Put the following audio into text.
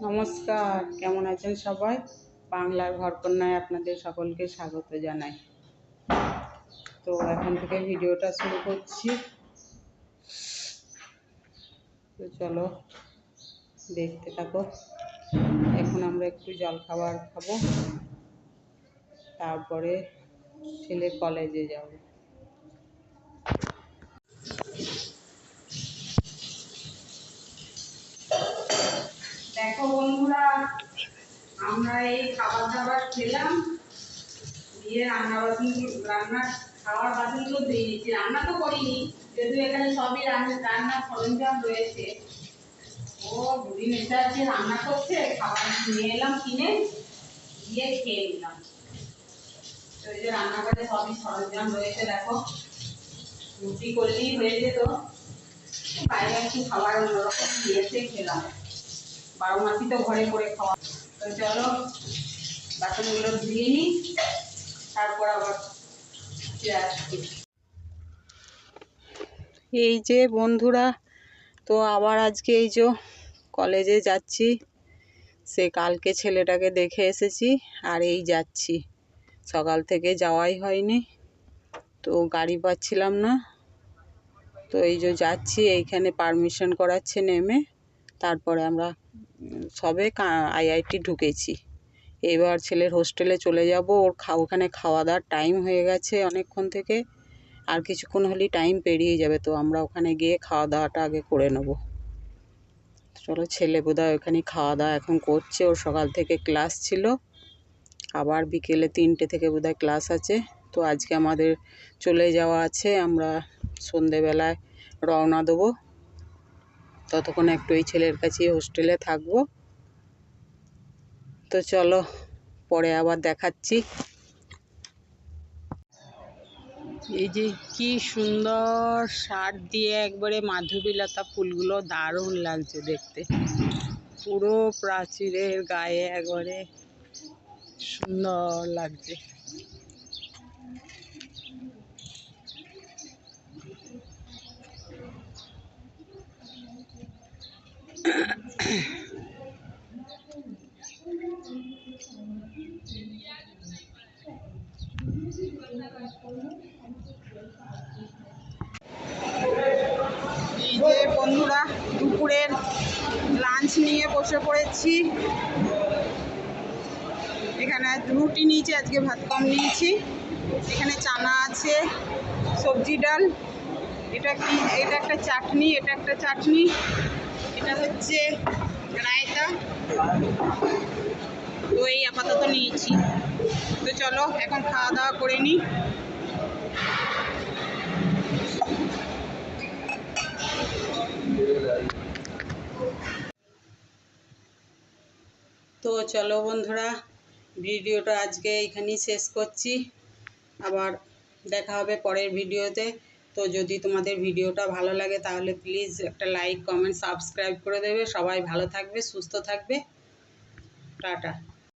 নমস্কার, কেমন আছেন সবাই? বাংলার ঘরকন্যায় আপনাদের সকলকে স্বাগত জানাই। তো এখন থেকে ভিডিওটা শুরু করছি। তো চলো দেখতে থাকো। এখন আমরা একটু জলখাবার খাবো, তারপরে ছেলে কলেজে যাব। দেখো বন্ধুরা, আমরা এই খাবার দাবার খেলাম, দিয়ে রান্না খাওয়ার বাসনগুলো ধুয়ে নিচ্ছি। রান্না তো করিনি, যদিও এখানে সবই রান্নার সরঞ্জাম রয়েছে। ও বুড়ি মেশে আছে, রান্না করছে, খাবার নিয়ে এলাম কিনে, দিয়ে খেয়ে নিলাম। তো এই যে রান্নাঘরে সবই সরঞ্জাম রয়েছে, দেখো রুটি করলেই হয়ে যেত, বাইরে একটু খাবার অন্যরকম দিয়েছে, খেলাম। 12 মাসই তো ঘরে করে খাওয়া। তো চলো বাসনগুলো ধুয়ে নিই, তারপর আবার আসছি। এই যে বন্ধুরা, তো আবার আজকে এই যে কলেজে যাচ্ছি। সে কালকে ছেলেটাকে দেখে এসেছি, আর এই যাচ্ছি। সকাল থেকে যাওয়াই হয়নি, তো গাড়ি পাচ্ছিলাম না। তো এই যে যাচ্ছি, এইখানে পারমিশন করাচ্ছে নেমে, তারপরে আমরা সবে আইআইটি ঢুকেছি। এবার ছেলের হোস্টেলে চলে যাব। ওর ওখানে খাওয়া দাওয়ার টাইম হয়ে গেছে অনেকক্ষণ থেকে, আর কিছুক্ষণ হলেই টাইম পেরিয়ে যাবে। তো আমরা ওখানে গিয়ে খাওয়া দাওয়াটা আগে করে নেব। চলো, ছেলে বোধহয় ওখানে খাওয়া দাওয়া এখন করছে। ওর সকাল থেকে ক্লাস ছিল, আবার বিকেলে 3টে থেকে বোধহয় ক্লাস আছে। তো আজকে আমাদের চলে যাওয়া আছে, আমরা সন্ধেবেলায় রওনা দেবো। ততক্ষণ একটু এই ছেলের কাছেই হোস্টেলে থাকবো। তো চলো, পরে আবার দেখাচ্ছি। এই যে কি সুন্দর সার দিয়ে একবারে মাধবীলতা ফুলগুলো দারুণ লাগছে দেখতে। পুরো প্রাচীরের গায়ে একবারে সুন্দর লাগছে। এই যে বন্ধুরা, দুপুরের লাঞ্চ নিয়ে বসে পড়েছি। এখানে রুটি নিয়েছি, আজকে ভাত কম নিয়েছি। এখানে চানা আছে, সবজি ডাল, এটা কি, এটা একটা চাটনি, এটা একটা চাটনি, এটা হচ্ছে রায়তা। তো এই আপাতত নিয়েছি। তো চলো এখন খাওয়া দাওয়া করে নিই। তো চলো বন্ধুরা, ভিডিওটা আজকে এখানেই শেষ করছি। আবার দেখা হবে পরের ভিডিওতে। তো যদি তোমাদের ভিডিওটা ভালো লাগে তাহলে প্লিজ একটা লাইক, কমেন্ট, সাবস্ক্রাইব করে দেবে। সবাই ভালো থাকবে, সুস্থ থাকবে। টাটা।